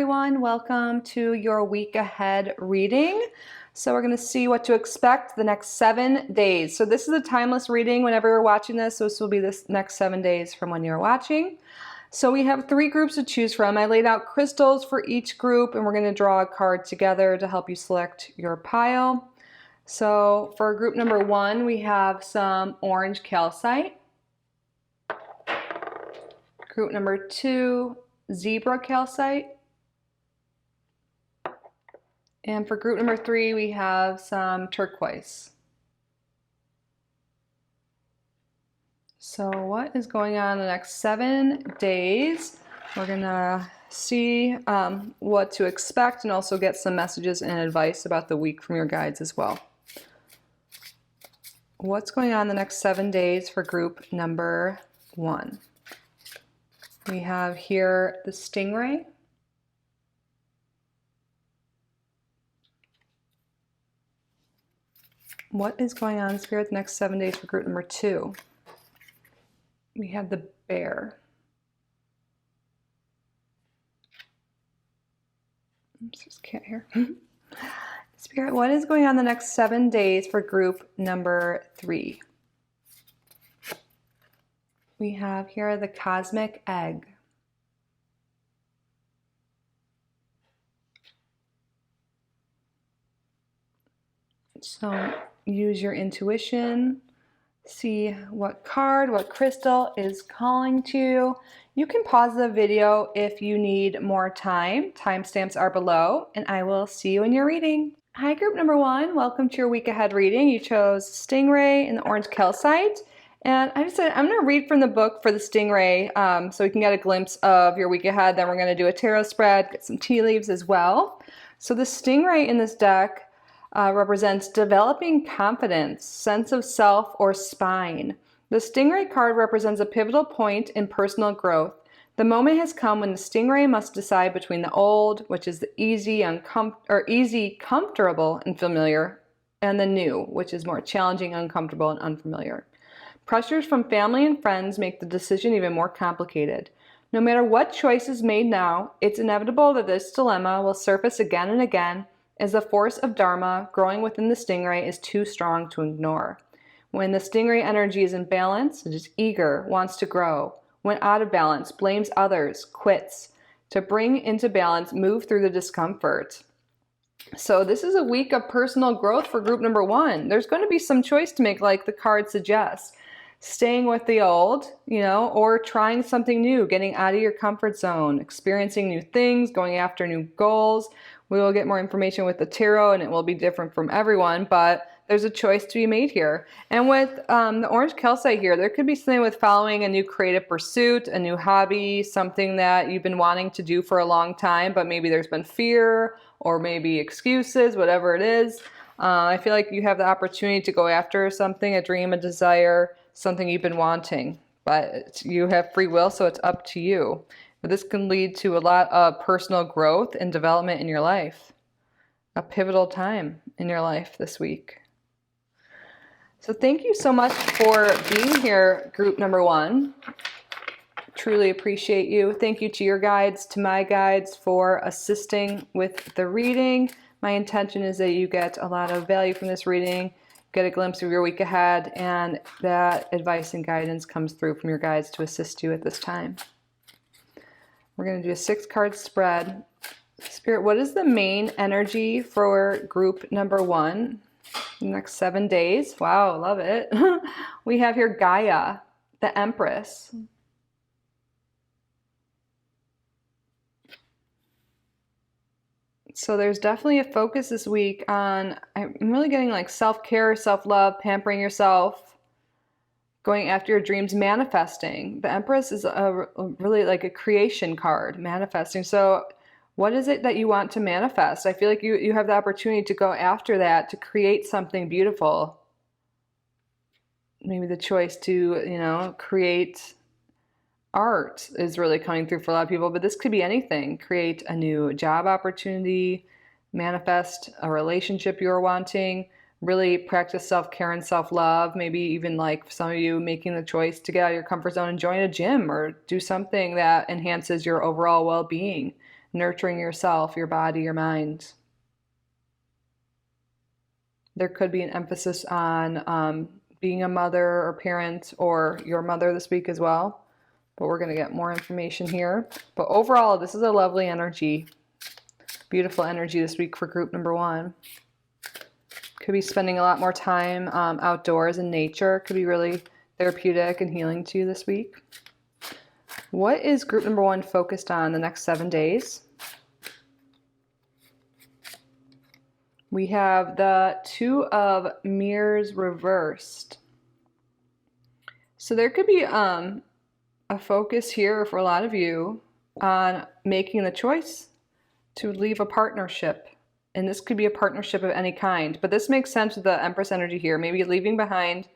everyone, welcome to your week ahead reading. So we're going to see what to expect the next 7 days. So this is a timeless reading whenever you're watching this. So this will be the next 7 days from when you're watching. So we have 3 groups to choose from. I laid out crystals for each group and we're going to draw a card together to help you select your pile. So for group number 1, we have some orange calcite. Group number 2, zebra calcite. And for group number 3, we have some turquoise. So what is going on in the next 7 days? We're gonna see what to expect and also get some messages and advice about the week from your guides as well. What's going on the next 7 days for group number 1? We have here the stingray. What is going on in Spirit the next 7 days for group number 2? We have the bear. Oops, there's a cat here. Spirit, what is going on the next 7 days for group number 3? We have here the cosmic egg. So use your intuition, see what card, what crystal is calling to you. You can pause the video if you need more time. Timestamps are below, and I will see you in your reading. Hi, group number 1. Welcome to your week ahead reading. You chose stingray and the orange calcite. And I decided I'm going to read from the book for the stingray so we can get a glimpse of your week ahead. Then we're going to do a tarot spread, get some tea leaves as well. So the stingray in this deck represents developing confidence, sense of self, or spine. The stingray card represents a pivotal point in personal growth. The moment has come when the stingray must decide between the old, which is the easy, comfortable, and familiar, and the new, which is more challenging, uncomfortable, and unfamiliar. Pressures from family and friends make the decision even more complicated. No matter what choice is made now, it's inevitable that this dilemma will surface again and again as the force of Dharma growing within the stingray is too strong to ignore. When the stingray energy is in balance, it is eager, wants to grow. When out of balance, blames others, quits. To bring into balance, move through the discomfort. So this is a week of personal growth for group number 1. There's going to be some choice to make, like the card suggests. Staying with the old, or trying something new, getting out of your comfort zone, experiencing new things, going after new goals. We will get more information with the tarot and it will be different from everyone, but there's a choice to be made here. And with the orange calcite here, there could be something with following a new creative pursuit, a new hobby, something that you've been wanting to do for a long time, but maybe there's been fear or maybe excuses, whatever it is. I feel like you have the opportunity to go after something, a dream, a desire, something you've been wanting, but you have free will, so it's up to you. But this can lead to a lot of personal growth and development in your life. A pivotal time in your life this week. So thank you so much for being here, group number 1. Truly appreciate you. Thank you to your guides, to my guides for assisting with the reading. My intention is that you get a lot of value from this reading, get a glimpse of your week ahead, and that advice and guidance comes through from your guides to assist you at this time. We're going to do a 6-card spread. Spirit, what is the main energy for group number 1 the next 7 days? Wow, love it. We have here Gaia, the Empress. So there's definitely a focus this week on, I'm really getting like self-care, self-love, pampering yourself, going after your dreams, manifesting. The Empress is really like a creation card, manifesting. So what is it that you want to manifest? I feel like you have the opportunity to go after that, to create something beautiful. Maybe the choice to, create art is really coming through for a lot of people, but this could be anything. Create a new job opportunity, manifest a relationship you're wanting, really practice self-care and self-love. Maybe even like some of you making the choice to get out of your comfort zone and join a gym or do something that enhances your overall well-being. nurturing yourself, your body, your mind. There could be an emphasis on being a mother or parent or your mother this week as well. But we're going to get more information here. But overall, this is a lovely energy. Beautiful energy this week for group number 1. Could be spending a lot more time outdoors in nature. Could be really therapeutic and healing to you this week. What is group number 1 focused on the next 7 days? We have the 2 of Mirrors reversed. So there could be a focus here for a lot of you on making the choice to leave a partnership. And this could be a partnership of any kind. But this makes sense with the Empress energy here. Maybe leaving behind,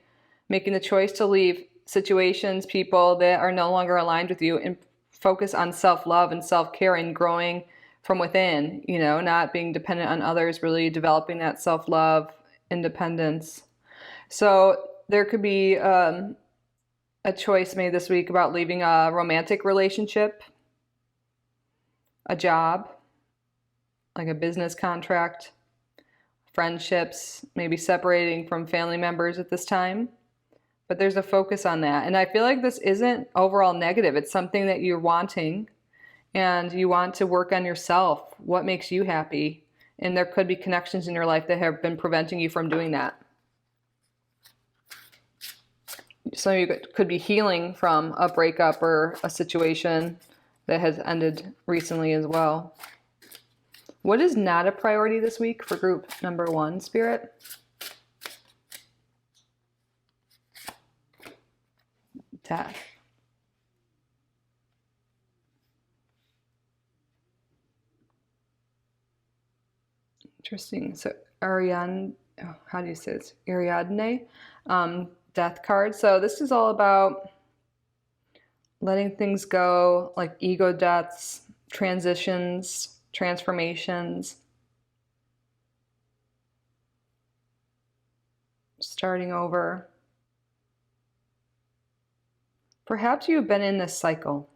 making the choice to leave situations, people that are no longer aligned with you, and focus on self-love and self-care and growing from within, you know, not being dependent on others, really developing that self-love, independence. So there could be a choice made this week about leaving a romantic relationship, a job, like a business contract, friendships, maybe separating from family members at this time. But there's a focus on that. And I feel like this isn't overall negative. It's something that you're wanting, and you want to work on yourself. What makes you happy? And there could be connections in your life that have been preventing you from doing that. Some of you could be healing from a breakup or a situation that has ended recently as well. What is not a priority this week for group number 1, Spirit? Death. Interesting. So Ariadne, how do you say this? Ariadne, death card. So this is all about letting things go, like ego deaths, transitions, transformations, starting over. Perhaps you've been in this cycle.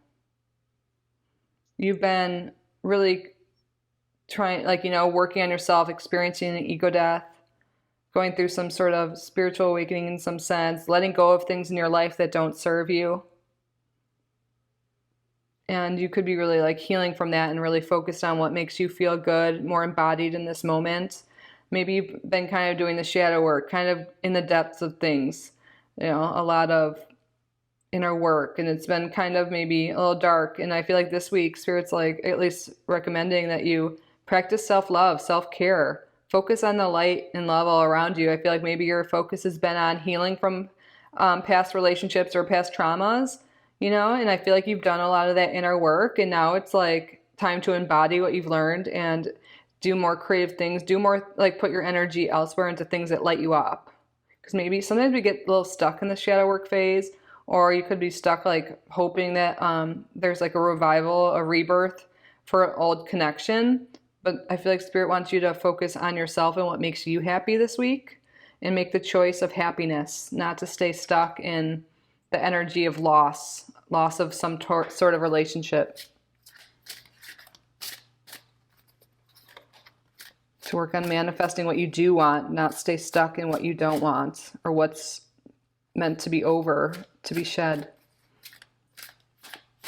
You've been really trying, like, you know, working on yourself, experiencing an ego death, going through some sort of spiritual awakening in some sense, letting go of things in your life that don't serve you. And you could be really like healing from that and really focused on what makes you feel good, more embodied in this moment. Maybe you've been kind of doing the shadow work, kind of in the depths of things, you know, a lot of inner work, and it's been kind of maybe a little dark. And I feel like this week, Spirit's like at least recommending that you practice self-love, self-care, focus on the light and love all around you. I feel like maybe your focus has been on healing from past relationships or past traumas, you know, and I feel like you've done a lot of that inner work, and now it's like time to embody what you've learned and do more creative things, do more, like put your energy elsewhere into things that light you up. Because maybe sometimes we get a little stuck in the shadow work phase, or you could be stuck like hoping that there's like a revival, a rebirth for an old connection. But I feel like Spirit wants you to focus on yourself and what makes you happy this week, and make the choice of happiness, not to stay stuck in the energy of loss of some sort of relationship. To work on manifesting what you do want, not stay stuck in what you don't want or what's meant to be over, to be shed.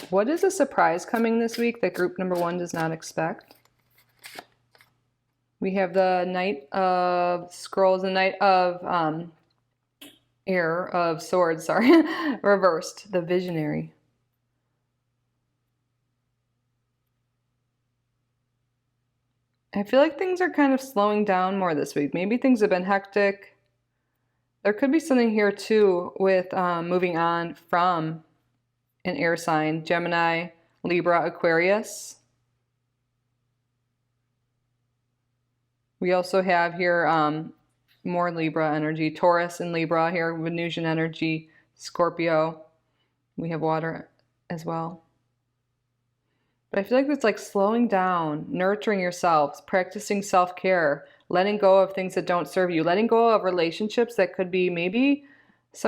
What is a surprise coming this week that group number 1 does not expect? We have the Knight of Scrolls, the Knight of Swords, reversed, the Visionary. I feel like things are kind of slowing down more this week. Maybe things have been hectic. There could be something here too with moving on from an air sign, Gemini, Libra, Aquarius. We also have here more Libra energy, Taurus and Libra here, Venusian energy, Scorpio. We have water as well. But I feel like it's like slowing down, nurturing yourselves, practicing self-care, letting go of things that don't serve you, letting go of relationships that could be maybe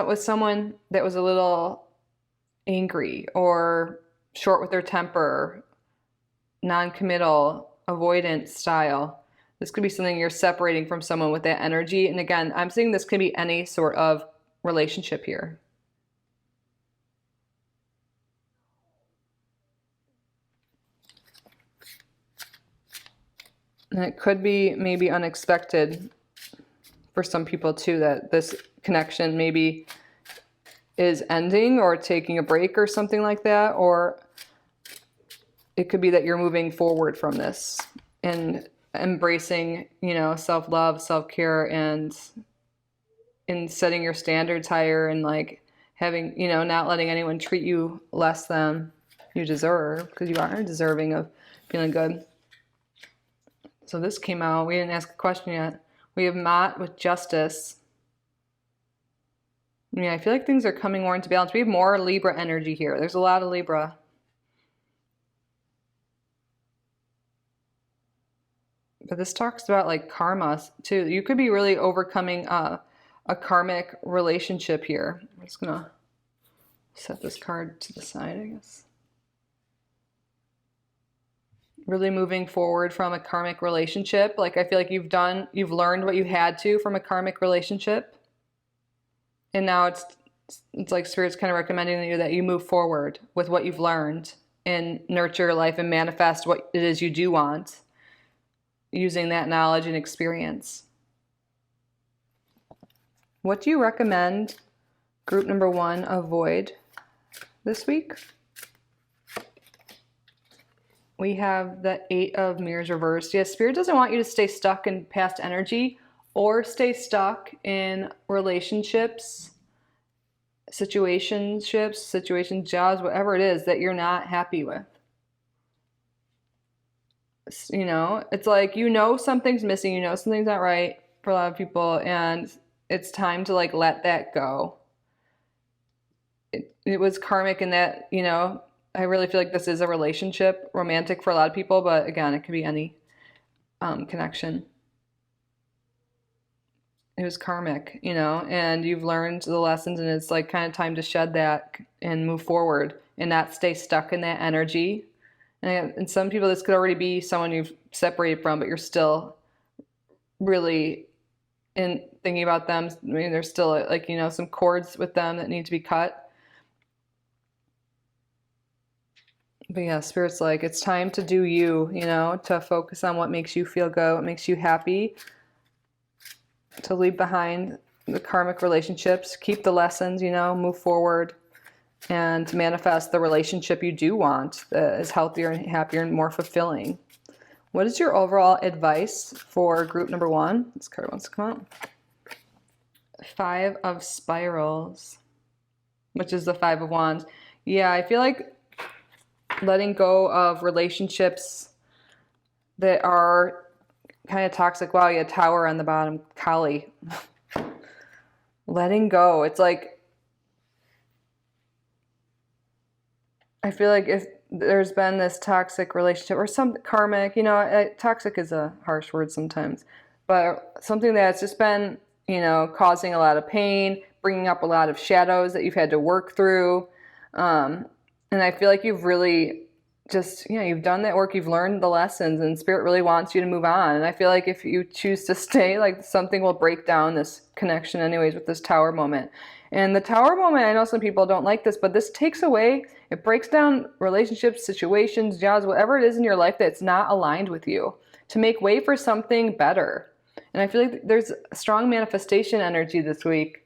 with someone that was a little angry or short with their temper, non-committal, avoidant style. This could be something you're separating from someone with that energy. And again, I'm saying this could be any sort of relationship here. And it could be maybe unexpected for some people too, that this connection maybe is ending or taking a break or something like that. Or it could be that you're moving forward from this and embracing, self-love, self-care, and in setting your standards higher, and like having, not letting anyone treat you less than you deserve, because you are deserving of feeling good. So this came out. We didn't ask a question yet. We have Mott with Justice. Yeah, I feel like things are coming more into balance. We have more Libra energy here. There's a lot of Libra. But this talks about like karma too. You could be really overcoming a karmic relationship here. I'm just gonna set this card to the side, I guess. Really moving forward from a karmic relationship. Like I feel like you've learned what you had to from a karmic relationship. And now it's like Spirit's kind of recommending to you that you move forward with what you've learned and nurture your life and manifest what it is you do want, using that knowledge and experience. What do you recommend group number 1 avoid this week? We have the 8 of Mirrors reversed. Yes, Spirit doesn't want you to stay stuck in past energy or stay stuck in relationships, situations, jobs, whatever it is that you're not happy with. It's like, something's missing, something's not right for a lot of people, and it's time to like let that go. It was karmic in that, I really feel like this is a relationship, romantic for a lot of people, but again, it could be any connection. It was karmic, and you've learned the lessons, and it's like kind of time to shed that and move forward and not stay stuck in that energy. And some people, this could already be someone you've separated from, but you're still really in thinking about them. I mean, there's still like, some cords with them that need to be cut. But yeah, Spirit's like, it's time to do you, to focus on what makes you feel good, what makes you happy, to leave behind the karmic relationships, keep the lessons, move forward, and manifest the relationship you do want that is healthier and happier and more fulfilling. What is your overall advice for group number 1? This card wants to come out. 5 of Spirals, which is the 5 of Wands. Yeah, I feel like letting go of relationships that are kind of toxic. Wow, you had Tower on the bottom. Kali. Letting go. It's like, I feel like if there's been this toxic relationship or some karmic, toxic is a harsh word sometimes, but something that's just been, causing a lot of pain, bringing up a lot of shadows that you've had to work through. And I feel like you've really just, you've done that work, you've learned the lessons, and Spirit really wants you to move on. And I feel like if you choose to stay, like something will break down this connection anyways with this Tower moment. And the Tower moment, I know some people don't like this, but this takes away, it breaks down relationships, situations, jobs, whatever it is in your life that's not aligned with you, to make way for something better. And I feel like there's strong manifestation energy this week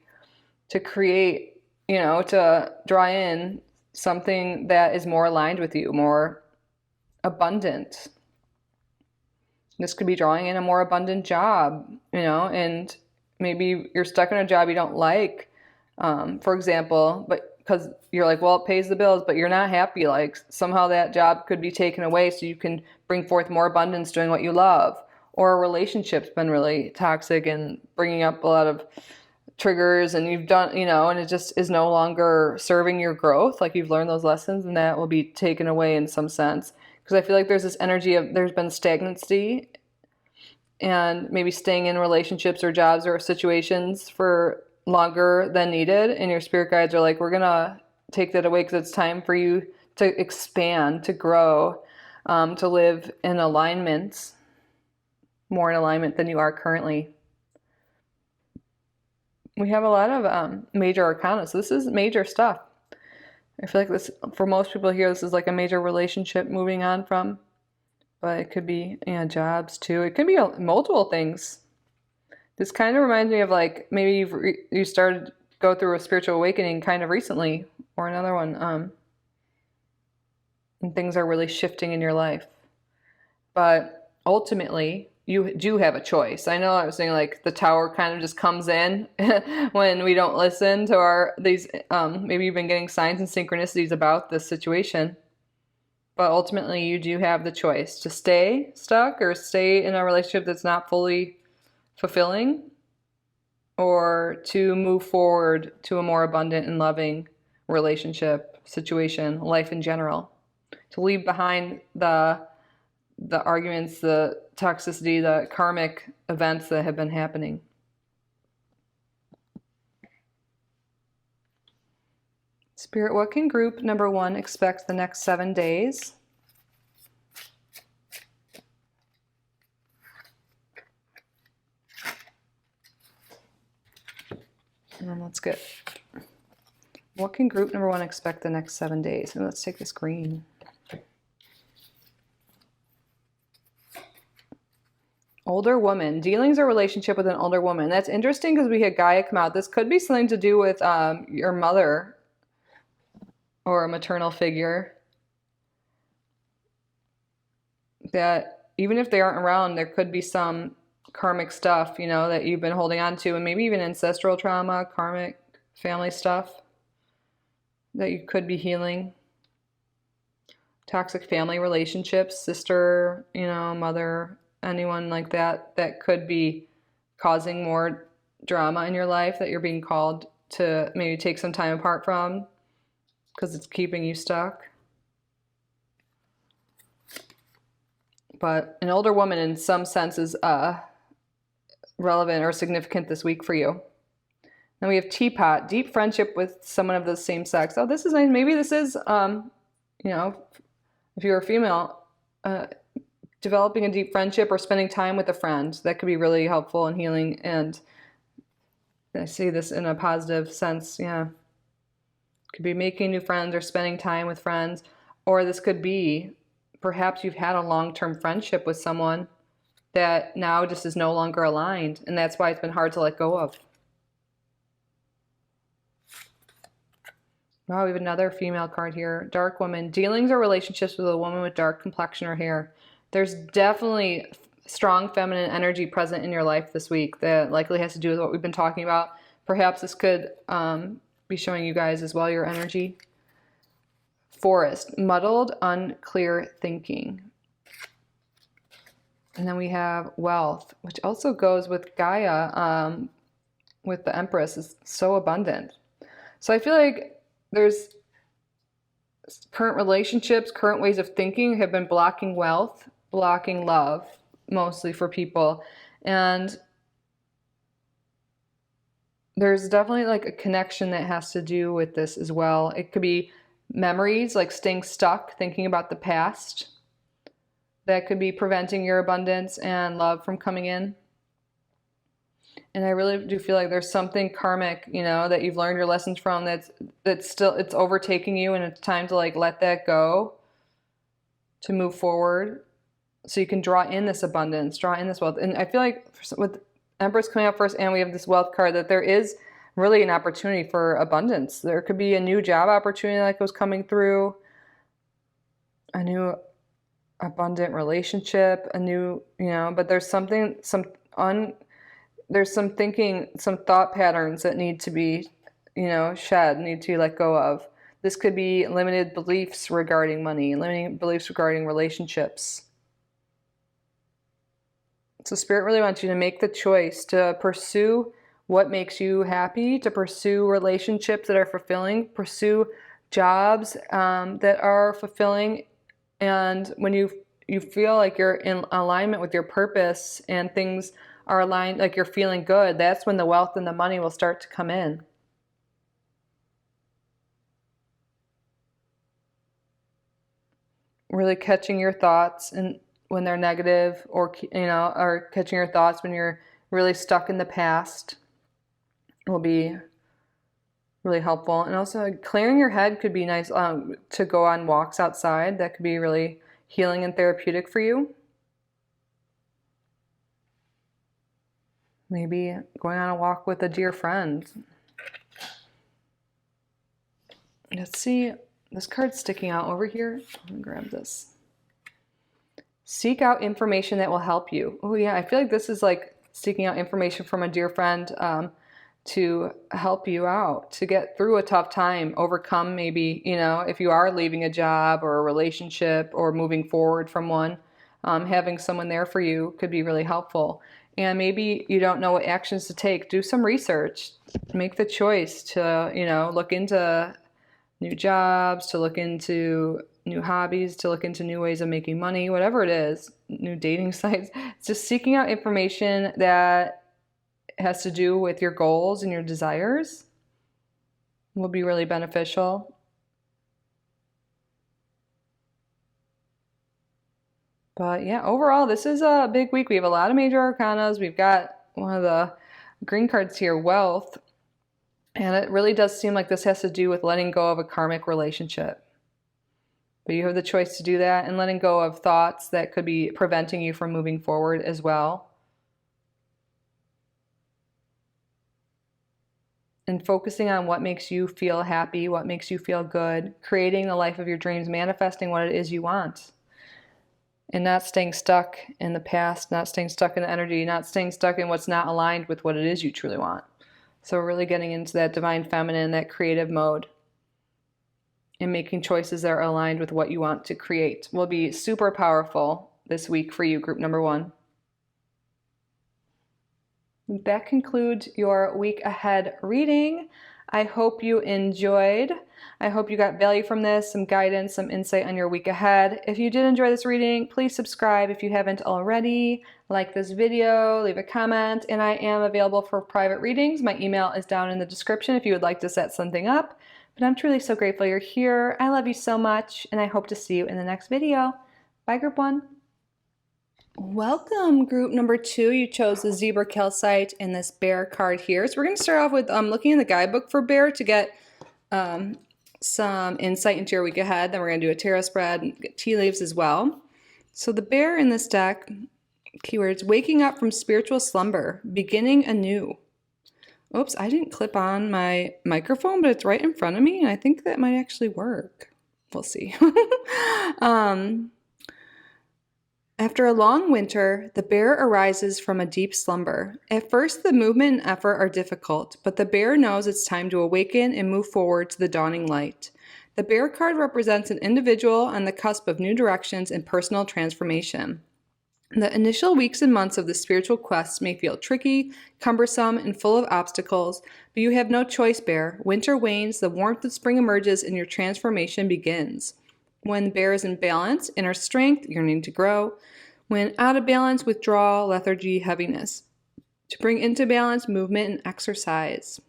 to create, to draw in something that is more aligned with you, more abundant. This could be drawing in a more abundant job, and maybe you're stuck in a job you don't like, for example, but because you're like, well, it pays the bills, but you're not happy. Like somehow that job could be taken away so you can bring forth more abundance doing what you love. Or a relationship's been really toxic and bringing up a lot of triggers, and you've done, and it just is no longer serving your growth. Like you've learned those lessons, and that will be taken away in some sense. Because I feel like there's this energy of there's been stagnancy and maybe staying in relationships or jobs or situations for longer than needed. And your spirit guides are like, we're going to take that away because it's time for you to expand, to grow, to live in alignment, more in alignment than you are currently. We have a lot of major arcana, so this is major stuff. I feel like this, for most people here, this is like a major relationship moving on from, but it could be, jobs too. It could be multiple things. This kind of reminds me of like maybe you started to go through a spiritual awakening kind of recently, or another one, and things are really shifting in your life. But ultimately, you do have a choice. I know I was saying like the tower kind of just comes in when we don't listen to these, maybe you've been getting signs and synchronicities about this situation. But ultimately, you do have the choice to stay stuck or stay in a relationship that's not fully fulfilling, or to move forward to a more abundant and loving relationship, situation, life in general. To leave behind the arguments, the toxicity, the karmic events that have been happening. Spirit, what can group number 1 expect the next 7 days? And then let's get, what can group number 1 expect the next 7 days? And let's take this green. Older woman. Dealings or relationship with an older woman. That's interesting because we had Gaia come out. This could be something to do with your mother or a maternal figure. That even if they aren't around, there could be some karmic stuff, that you've been holding on to, and maybe even ancestral trauma, karmic family stuff that you could be healing. Toxic family relationships, sister, mother, anyone like that could be causing more drama in your life that you're being called to maybe take some time apart from because it's keeping you stuck. But an older woman in some sense is relevant or significant this week for you. Then we have teapot, deep friendship with someone of the same sex. Oh, this is nice. Maybe this is, if you're a female, developing a deep friendship or spending time with a friend. That could be really helpful and healing. And I see this in a positive sense. Yeah. Could be making new friends or spending time with friends. Or this could be, perhaps you've had a long-term friendship with someone that now just is no longer aligned. And that's why it's been hard to let go of. Wow, we have another female card here. Dark woman. Dealings or relationships with a woman with dark complexion or hair. There's definitely strong feminine energy present in your life this week that likely has to do with what we've been talking about. Perhaps this could be showing you guys as well your energy. Forest. Muddled, unclear thinking. And then we have wealth, which also goes with Gaia, with the Empress, is so abundant. So I feel like there's current relationships, current ways of thinking have been blocking wealth, blocking love, mostly for people. And there's definitely like a connection that has to do with this as well. It could be memories, like staying stuck, thinking about the past. That could be preventing your abundance and love from coming in. And I really do feel like there's something karmic, that you've learned your lessons from that's still, it's overtaking you, and it's time to like let that go to move forward so you can draw in this abundance, draw in this wealth. And I feel like with Empress coming up first and we have this wealth card, that there is really an opportunity for abundance. There could be a new job opportunity like was coming through, a new abundant relationship, a new, but there's something, there's some thinking, some thought patterns that need to be, shed, need to let go of. This could be limited beliefs regarding money, limiting beliefs regarding relationships. So Spirit really wants you to make the choice to pursue what makes you happy, to pursue relationships that are fulfilling, pursue jobs that are fulfilling. And when you feel like you're in alignment with your purpose and things are aligned, like you're feeling good, that's when the wealth and the money will start to come in. really catching your thoughts and when they're negative, or or catching your thoughts when you're really stuck in the past will be really helpful. And also clearing your head could be nice, to go on walks outside. That could be really healing and therapeutic for you. Maybe going on a walk with a dear friend. Let's see, this card's sticking out over here. I'm gonna grab this. Seek out information that will help you. Oh yeah, I feel like this is like seeking out information from a dear friend to help you out, to get through a tough time, overcome maybe, if you are leaving a job or a relationship or moving forward from one, having someone there for you could be really helpful. And maybe you don't know what actions to take. Do some research. Make the choice to, look into new jobs, to look into new hobbies, to look into new ways of making money, whatever it is, new dating sites. It's just seeking out information that has to do with your goals and your desires will be really beneficial. But yeah, overall, this is a big week. We have a lot of major arcanas. We've got one of the green cards here, wealth. And it really does seem like this has to do with letting go of a karmic relationship. But you have the choice to do that, and letting go of thoughts that could be preventing you from moving forward as well. And focusing on what makes you feel happy, what makes you feel good, creating the life of your dreams, manifesting what it is you want. And not staying stuck in the past, not staying stuck in the energy, not staying stuck in what's not aligned with what it is you truly want. So we're really getting into that divine feminine, that creative mode, and making choices that are aligned with what you want to create will be super powerful this week for you, group number 1. That concludes your week ahead reading. I hope you enjoyed. I hope you got value from this, some guidance, some insight on your week ahead. If you did enjoy this reading, please subscribe if you haven't already. Like this video, leave a comment, and I am available for private readings. My email is down in the description if you would like to set something up. But I'm truly so grateful you're here. I love you so much, and I hope to see you in the next video. Bye, group 1. Welcome, group number 2. You chose the zebra calcite and this bear card here. So we're going to start off with looking in the guidebook for bear to get some insight into your week ahead. Then we're going to do a tarot spread and get tea leaves as well. So the bear in this deck, keywords, waking up from spiritual slumber, beginning anew. Oops, I didn't clip on my microphone, but it's right in front of me, and I think that might actually work. We'll see. After a long winter, the bear arises from a deep slumber. At first, the movement and effort are difficult, but the bear knows it's time to awaken and move forward to the dawning light. The bear card represents an individual on the cusp of new directions and personal transformation. The initial weeks and months of the spiritual quest may feel tricky, cumbersome, and full of obstacles, but you have no choice, bear. Winter wanes, the warmth of spring emerges, and your transformation begins. When the bear is in balance, inner strength, yearning to grow. When out of balance, withdrawal, lethargy, heaviness. To bring into balance, movement and exercise.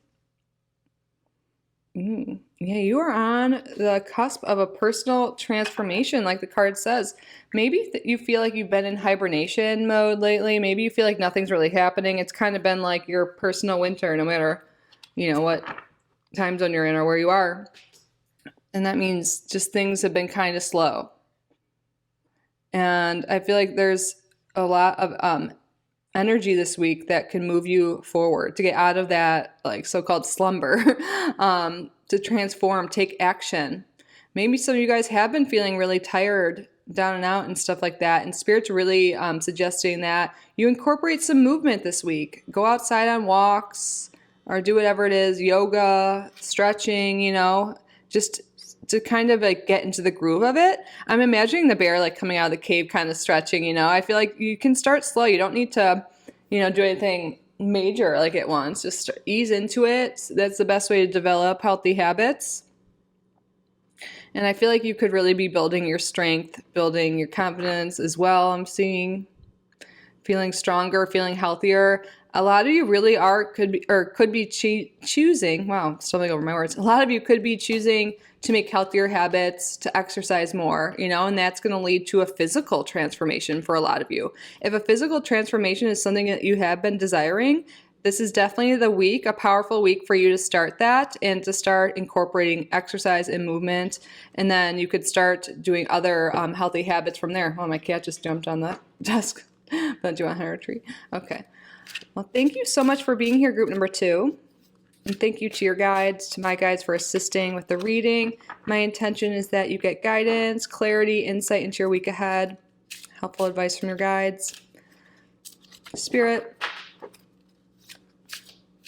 Yeah, you are on the cusp of a personal transformation, like the card says. Maybe you feel like you've been in hibernation mode lately. Maybe you feel like nothing's really happening. It's kind of been like your personal winter, no matter, what time zone you're in or where you are. And that means just things have been kind of slow. And I feel like there's a lot of energy this week that can move you forward to get out of that like so-called slumber, to transform, take action. Maybe some of you guys have been feeling really tired, down and out and stuff like that. And Spirit's really suggesting that you incorporate some movement this week. Go outside on walks or do whatever it is, yoga, stretching, just to kind of like get into the groove of it. I'm imagining the bear like coming out of the cave kind of stretching, I feel like you can start slow. You don't need to, do anything major like at once. Just ease into it. That's the best way to develop healthy habits. And I feel like you could really be building your strength, building your confidence as well. I'm seeing feeling stronger, feeling healthier. a lot of you really could be choosing, wow, stumbling over my words. A lot of you could be choosing to make healthier habits, to exercise more, and that's going to lead to a physical transformation for a lot of you. If a physical transformation is something that you have been desiring, this is definitely the week, a powerful week for you to start that and to start incorporating exercise and movement. And then you could start doing other healthy habits from there. Oh, my cat just jumped on the desk. But do you want her to retreat? Okay. Well, thank you so much for being here, group number 2. And thank you to your guides, to my guides for assisting with the reading. My intention is that you get guidance, clarity, insight into your week ahead, helpful advice from your guides. Spirit,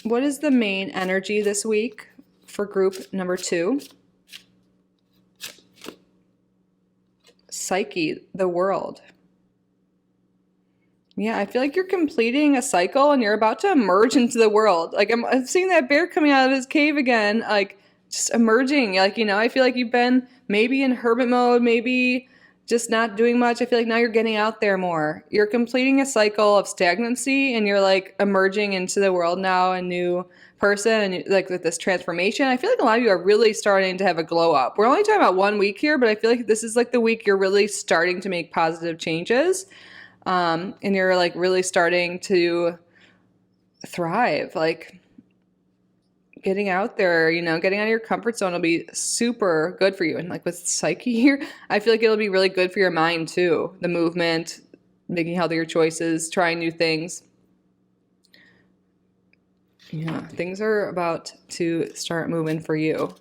what is the main energy this week for group number 2? Psyche, the world. Yeah, I feel like you're completing a cycle and you're about to emerge into the world. Like I'm seeing that bear coming out of his cave again, like just emerging. Like, I feel like you've been maybe in hermit mode, maybe just not doing much. I feel like now you're getting out there more. You're completing a cycle of stagnancy and you're like emerging into the world now, a new person, and like with this transformation. I feel like a lot of you are really starting to have a glow up. We're only talking about 1 week here, but I feel like this is like the week you're really starting to make positive changes. And you're like really starting to thrive, like getting out there, getting out of your comfort zone will be super good for you. And like with Psyche here, I feel like it'll be really good for your mind too. The movement, making healthier choices, trying new things. Yeah, things are about to start moving for you.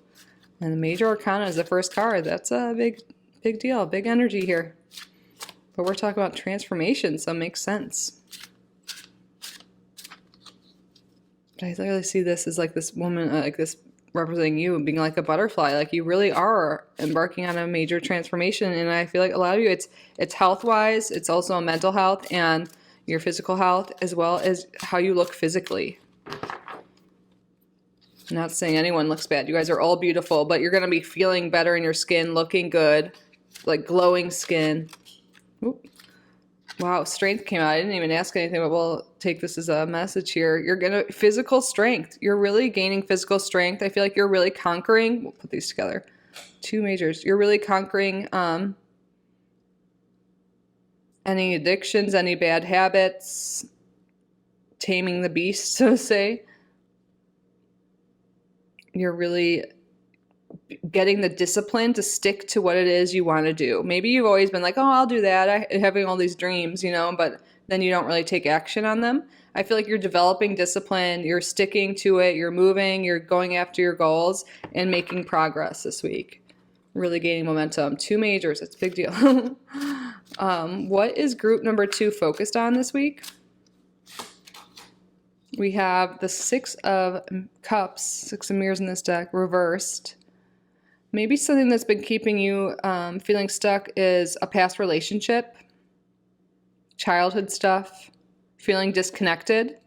And the Major Arcana is the first card. That's a big deal, big energy here. But we're talking about transformation, so it makes sense. But I literally see this as like this woman, like this representing you being like a butterfly. Like you really are embarking on a major transformation. And I feel like a lot of you, it's health-wise, it's also mental health and your physical health, as well as how you look physically. I'm not saying anyone looks bad. You guys are all beautiful, but you're going to be feeling better in your skin, looking good, like glowing skin. Oop. Wow, strength came out. I didn't even ask anything, but we'll take this as a message here. You're going to, physical strength. You're really gaining physical strength. I feel like you're really conquering, we'll put these together, 2 majors. You're really conquering any addictions, any bad habits, taming the beast, so to say. You're really getting the discipline to stick to what it is you want to do. Maybe you've always been like, oh, I'll do that, having all these dreams, but then you don't really take action on them. I feel like you're developing discipline, you're sticking to it, you're moving, you're going after your goals and making progress this week. Really gaining momentum. 2 majors, it's a big deal. What is group number 2 focused on this week? We have the 6 of Cups, 6 of Mirrors in this deck, reversed. Maybe something that's been keeping you feeling stuck is a past relationship, childhood stuff, feeling disconnected.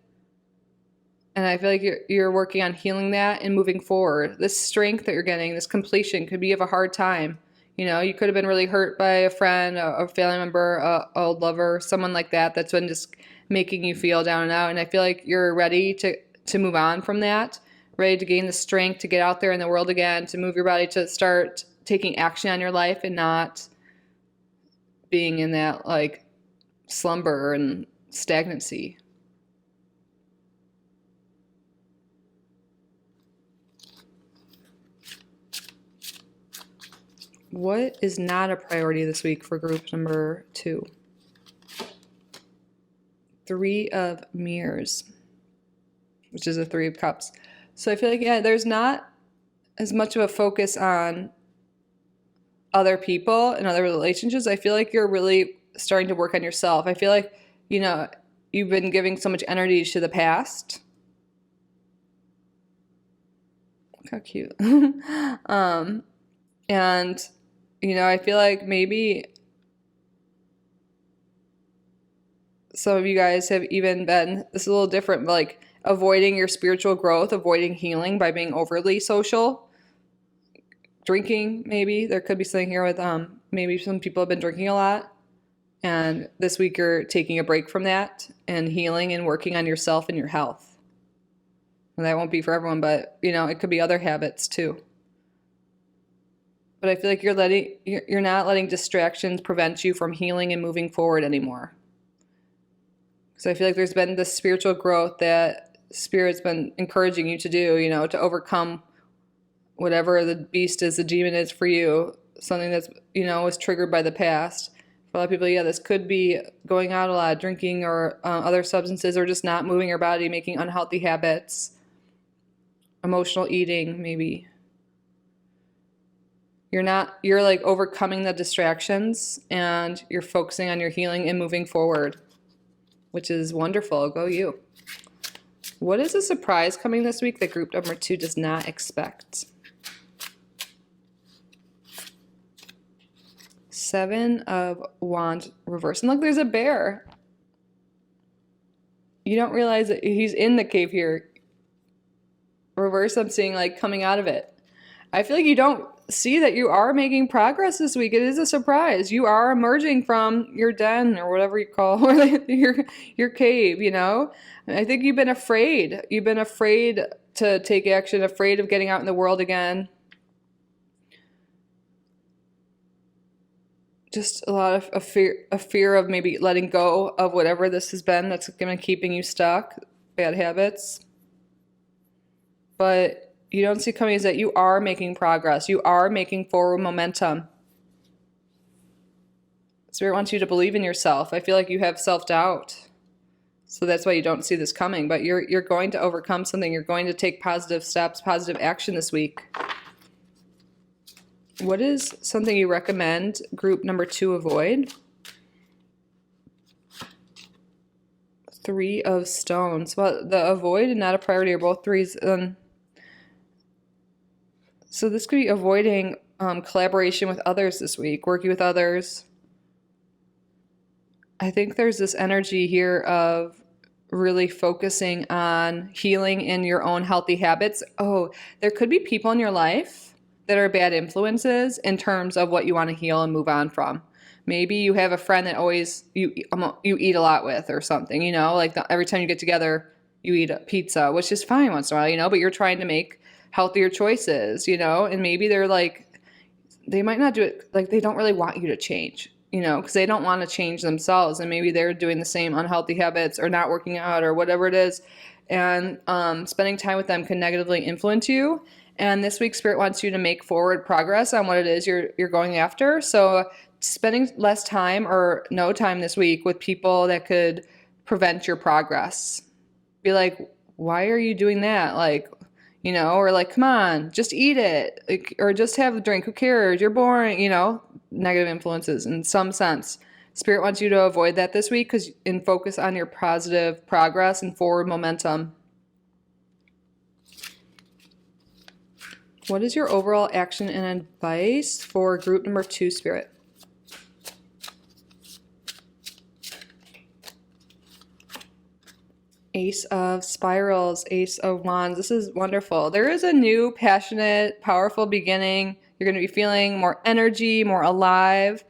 And I feel like you're working on healing that and moving forward. This strength that you're getting, this completion could be of a hard time. You could have been really hurt by a friend, a family member, an old lover, someone like that that's been just making you feel down and out. And I feel like you're ready to move on from that. Ready to gain the strength to get out there in the world again, to move your body, to start taking action on your life and not being in that like slumber and stagnancy. What is not a priority this week for group number 2? 3 of Mirrors, which is a 3 of Cups. So I feel like, yeah, there's not as much of a focus on other people and other relationships. I feel like you're really starting to work on yourself. I feel like, you've been giving so much energy to the past. Look how cute. And, I feel like maybe some of you guys have even been, this is a little different, but like avoiding your spiritual growth, avoiding healing by being overly social. Drinking, maybe. There could be something here with maybe some people have been drinking a lot And this week you're taking a break from that and healing and working on yourself and your health. And that won't be for everyone, but it could be other habits too. But I feel like you're not letting distractions prevent you from healing and moving forward anymore. So I feel like there's been this spiritual growth that Spirit's been encouraging you to do, to overcome whatever the beast is, the demon is for you, something that's, was triggered by the past. For a lot of people, this could be going out a lot, drinking or other substances, or just not moving your body, making unhealthy habits, emotional eating, maybe. You're like overcoming the distractions and you're focusing on your healing and moving forward, which is wonderful. Go you. What is a surprise coming this week that group number 2 does not expect? 7 of Wands reverse. And look, there's a bear. You don't realize that he's in the cave here. Reverse, I'm seeing like coming out of it. I feel like you don't see that you are making progress this week. It is a surprise. You are emerging from your den or whatever you call your cave, And I think you've been afraid. You've been afraid to take action, afraid of getting out in the world again. Just a lot of fear of maybe letting go of whatever this has been that's going to keeping you stuck, bad habits. But you don't see coming is that you are making progress. You are making forward momentum. Spirit wants you to believe in yourself. I feel like you have self-doubt. So that's why you don't see this coming. But you're going to overcome something. You're going to take positive steps, positive action this week. What is something you recommend group number 2 avoid? 3 of stones. Well, the avoid and not a priority are both 3s. So this could be avoiding collaboration with others this week, working with others. I think there's this energy here of really focusing on healing in your own healthy habits. Oh, there could be people in your life that are bad influences in terms of what you want to heal and move on from. Maybe you have a friend that always you eat a lot with or something, like every time you get together, you eat a pizza, which is fine once in a while, but you're trying to make healthier choices, and maybe they're like, they might not do it, like they don't really want you to change, because they don't want to change themselves. And maybe they're doing the same unhealthy habits or not working out or whatever it is. And spending time with them can negatively influence you. And this week, Spirit wants you to make forward progress on what it is you're going after. So spending less time or no time this week with people that could prevent your progress. Be like, why are you doing that? Like, or like, come on, just eat it. Like, or just have a drink. Who cares? You're boring, negative influences in some sense. Spirit wants you to avoid that this week and focus on your positive progress and forward momentum. What is your overall action and advice for group number 2, Spirit? Ace of Spirals, Ace of Wands. This is wonderful. There is a new, passionate, powerful beginning. You're going to be feeling more energy, more alive.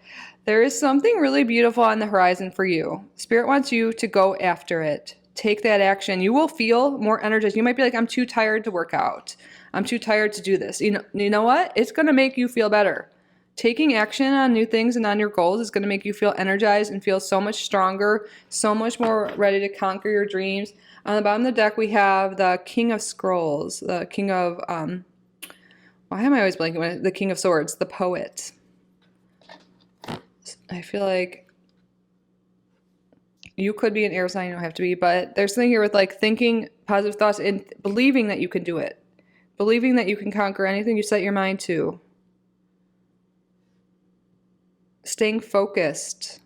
There is something really beautiful on the horizon for you. Spirit wants you to go after it. Take that action. You will feel more energized. You might be like, I'm too tired to work out. I'm too tired to do this. You know what? It's going to make you feel better. Taking action on new things and on your goals is going to make you feel energized and feel so much stronger, so much more ready to conquer your dreams. On the bottom of the deck, we have the King of Scrolls, the King of, why am I always blanking on it? The King of Swords, the poet. I feel like you could be an air sign, you don't have to be, but there's something here with like thinking positive thoughts and believing that you can do it. Believing that you can conquer anything you set your mind to. Staying focused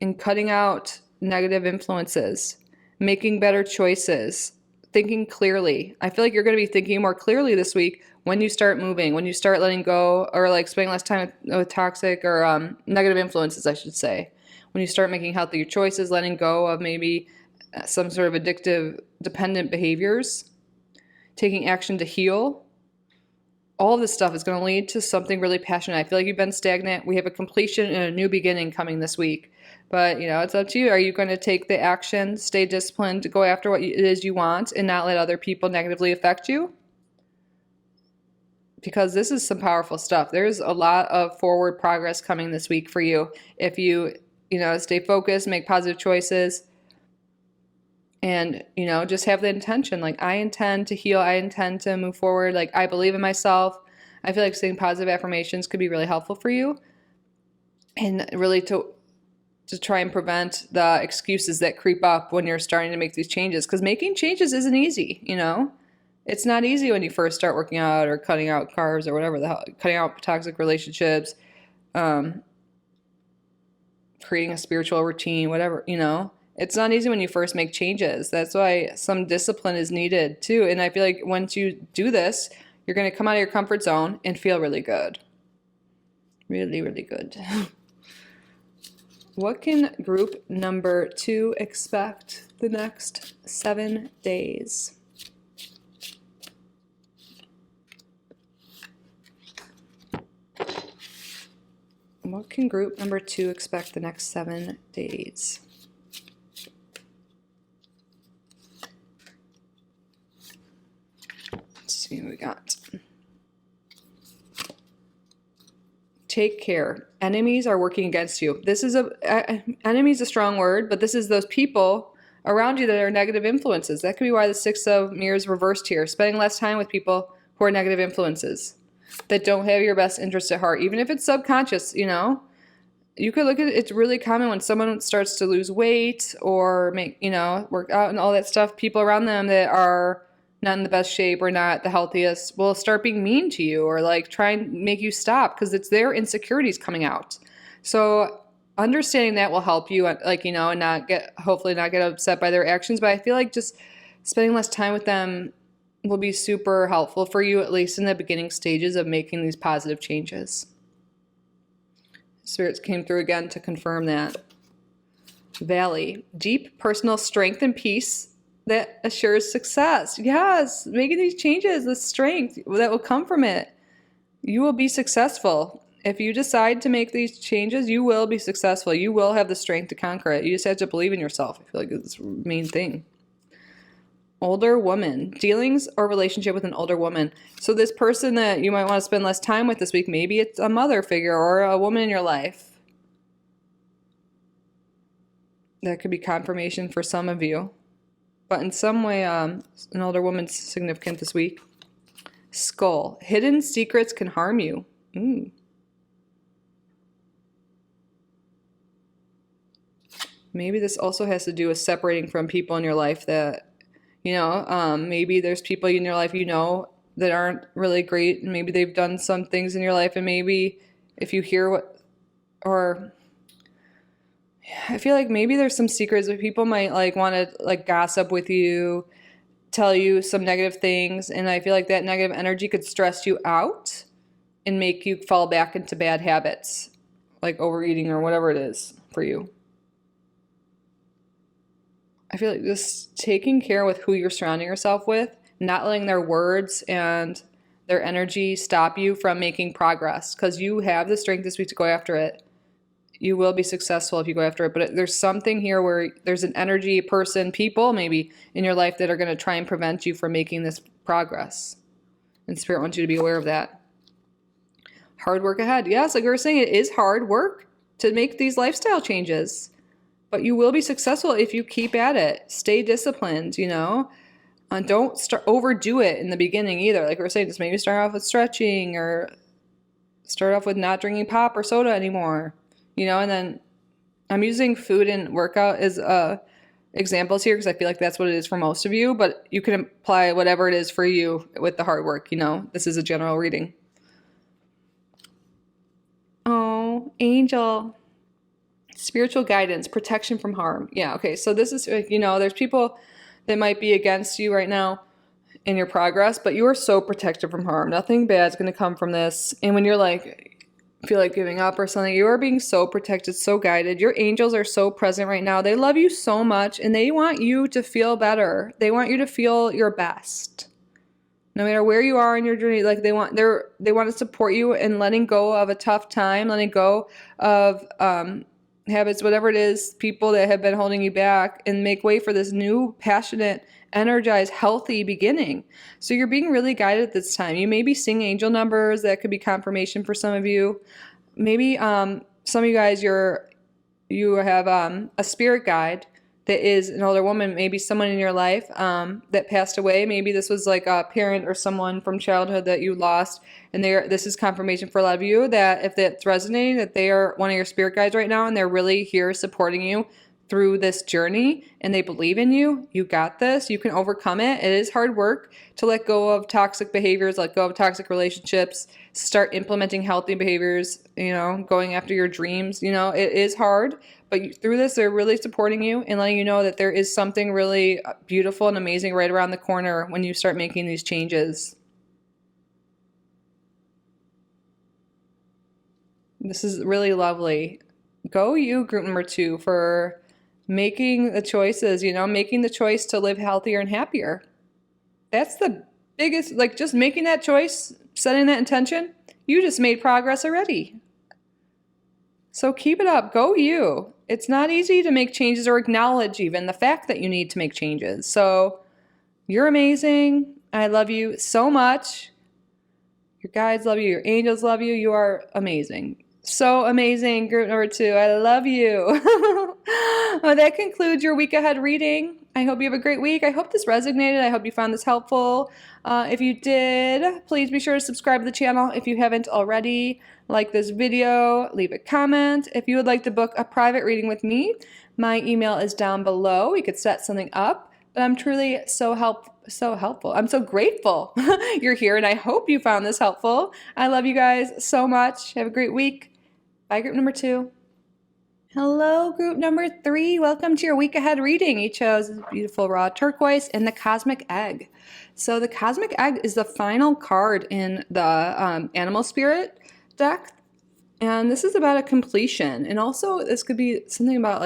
and cutting out negative influences. Making better choices. Thinking clearly. I feel like you're going to be thinking more clearly this week when you start moving, when you start letting go or like spending less time with toxic or negative influences, I should say. When you start making healthier choices, letting go of maybe some sort of addictive, dependent behaviors. Taking action to heal. all of this stuff is going to lead to something really passionate. I feel like you've been stagnant. We have a completion and a new beginning coming this week. But, you know, it's up to you. Are you going to take the action, stay disciplined, to go after what it is you want and not let other people negatively affect you? Because this is some powerful stuff. There's a lot of forward progress coming this week for you if you, you know, stay focused, make positive choices, and, you know, just have the intention. Like, I intend to heal. I intend to move forward. Like, I believe in myself. I feel like saying positive affirmations could be really helpful for you, and really to try and prevent the excuses that creep up when you're starting to make these changes. Because making changes isn't easy, you know? It's not easy when you first start working out or cutting out carbs or whatever the hell, cutting out toxic relationships, creating a spiritual routine, whatever, you know? It's not easy when you first make changes. That's why some discipline is needed too. And I feel like once you do this, you're going to come out of your comfort zone and feel really good. Really, really good. What can group number 2 expect the next 7 days? What can group number 2 expect the next 7 days? Let's see what we got. Take care. Enemies are working against you. This is enemy is a strong word, but this is those people around you that are negative influences. That could be why the 6 of Mirrors reversed here. Spending less time with people who are negative influences, that don't have your best interest at heart, even if it's subconscious, you know. You could look at it, it's really common when someone starts to lose weight or make, you know, work out and all that stuff, people around them that are not in the best shape or not the healthiest will start being mean to you or like try and make you stop because it's their insecurities coming out. So understanding that will help you, like, you know, and hopefully not get upset by their actions. But I feel like just spending less time with them will be super helpful for you, at least in the beginning stages of making these positive changes. Spirits came through again to confirm that. Valley, deep personal strength and peace that assures success. Yes, making these changes, the strength that will come from it. You will be successful. If you decide to make these changes, you will be successful. You will have the strength to conquer it. You just have to believe in yourself. I feel like it's the main thing. Older woman, dealings or relationship with an older woman. So this person that you might want to spend less time with this week, maybe it's a mother figure or a woman in your life. That could be confirmation for some of you. But in some way, an older woman's significant this week. Skull, hidden secrets can harm you. Maybe this also has to do with separating from people in your life that, you know, maybe there's people in your life, you know, that aren't really great. And maybe they've done some things in your life. And maybe if you hear I feel like maybe there's some secrets that people might like want to like gossip with you, tell you some negative things. And I feel like that negative energy could stress you out and make you fall back into bad habits, like overeating or whatever it is for you. I feel like just taking care with who you're surrounding yourself with, not letting their words and their energy stop you from making progress, because you have the strength this week to go after it. You will be successful if you go after it. But there's something here where there's an energy, person, people maybe in your life that are going to try and prevent you from making this progress. And Spirit wants you to be aware of that. Hard work ahead. Yes, like we were saying, it is hard work to make these lifestyle changes. But you will be successful if you keep at it. Stay disciplined, you know. And don't overdo it in the beginning either. Like we were saying, just maybe start off with stretching or start off with not drinking pop or soda anymore. You know, and then I'm using food and workout as examples here because I feel like that's what it is for most of you. But you can apply whatever it is for you with the hard work, you know. This is a general reading. Oh, Angel. Spiritual guidance, protection from harm. Yeah, okay, so this is, you know, there's people that might be against you right now in your progress, but you are so protected from harm. Nothing bad is going to come from this. And when you're like, feel like giving up or something, you are being so protected, so guided. Your angels are so present right now. They love you so much, and they want you to feel better. They want you to feel your best. No matter where you are in your journey, like they want to support you in letting go of a tough time, letting go of habits, whatever it is, people that have been holding you back, and make way for this new, passionate, energized, healthy beginning. So you're being really guided at this time. You may be seeing angel numbers. That could be confirmation for some of you. Maybe some of you guys, you have a spirit guide that is an older woman, maybe someone in your life that passed away. Maybe this was like a parent or someone from childhood that you lost, and this is confirmation for a lot of you that if that's resonating, that they are one of your spirit guides right now, and they're really here supporting you through this journey, and they believe in you. You got this. You can overcome it. It is hard work to let go of toxic behaviors, let go of toxic relationships, start implementing healthy behaviors, going after your dreams. It is hard, but through this, they're really supporting you and letting you know that there is something really beautiful and amazing right around the corner when you start making these changes. This is really lovely. Go you, group number 2, for making the choices, making the choice to live healthier and happier. That's the biggest, just making that choice, setting that intention, you just made progress already. So keep it up. Go you. It's not easy to make changes or acknowledge even the fact that you need to make changes. So you're amazing. I love you so much. Your guides love you. Your angels love you. You are amazing. So amazing, group number 2. I love you. Well, that concludes your week ahead reading. I hope you have a great week. I hope this resonated. I hope you found this helpful. If you did, please be sure to subscribe to the channel if you haven't already. Like this video, leave a comment. If you would like to book a private reading with me, my email is down below. We could set something up. But I'm truly so helpful. I'm so grateful you're here, and I hope you found this helpful. I love you guys so much. Have a great week. Bye, group number 2. Hello, group number 3. Welcome to your week ahead reading. You chose this beautiful raw turquoise and the cosmic egg. So the cosmic egg is the final card in the animal spirit deck. And this is about a completion. And also this could be something about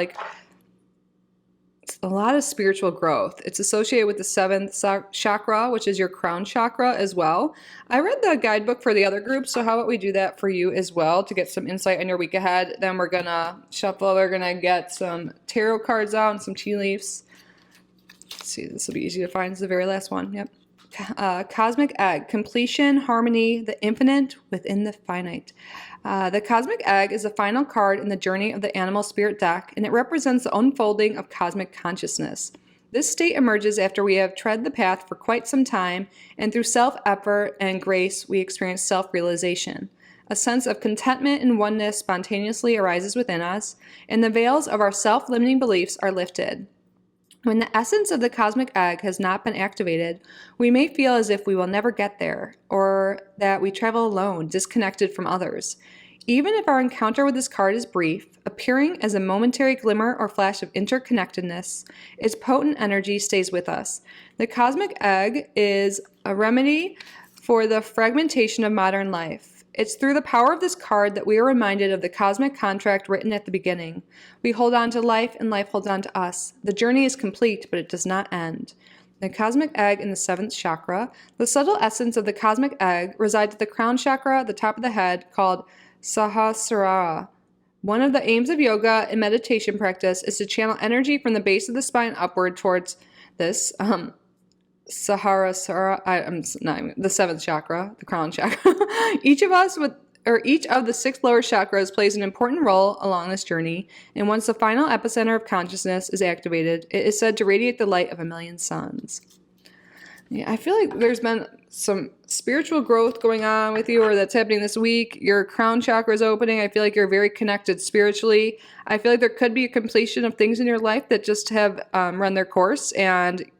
a lot of spiritual growth. It's associated with the 7th chakra, which is your crown chakra as well. I read the guidebook for the other group, so how about we do that for you as well to get some insight on your week ahead. Then we're gonna shuffle. We're gonna get some tarot cards out and some tea leaves. Let's see, this will be easy to find. It's the very last one. Yep. Cosmic egg, completion, harmony, the infinite within the finite. The cosmic egg is the final card in the journey of the animal spirit deck, and it represents the unfolding of cosmic consciousness. This state emerges after we have tread the path for quite some time, and through self-effort and grace, we experience self-realization. A sense of contentment and oneness spontaneously arises within us, and the veils of our self-limiting beliefs are lifted. When the essence of the cosmic egg has not been activated, we may feel as if we will never get there, or that we travel alone, disconnected from others. Even if our encounter with this card is brief, appearing as a momentary glimmer or flash of interconnectedness, its potent energy stays with us. The cosmic egg is a remedy for the fragmentation of modern life. It's through the power of this card that we are reminded of the cosmic contract written at the beginning. We hold on to life, and life holds on to us. The journey is complete, but it does not end. The cosmic egg in the 7th chakra. The subtle essence of the cosmic egg resides at the crown chakra, the top of the head, called Sahasrara. One of the aims of yoga and meditation practice is to channel energy from the base of the spine upward towards this Sahasrara, the 7th chakra, the crown chakra. Each of the 6 lower chakras plays an important role along this journey, and once the final epicenter of consciousness is activated, it is said to radiate the light of a million suns. Yeah, I feel like there's been some spiritual growth going on with you, or that's happening this week. Your crown chakra is opening. I feel like you're very connected spiritually. I feel like there could be a completion of things in your life that just have run their course,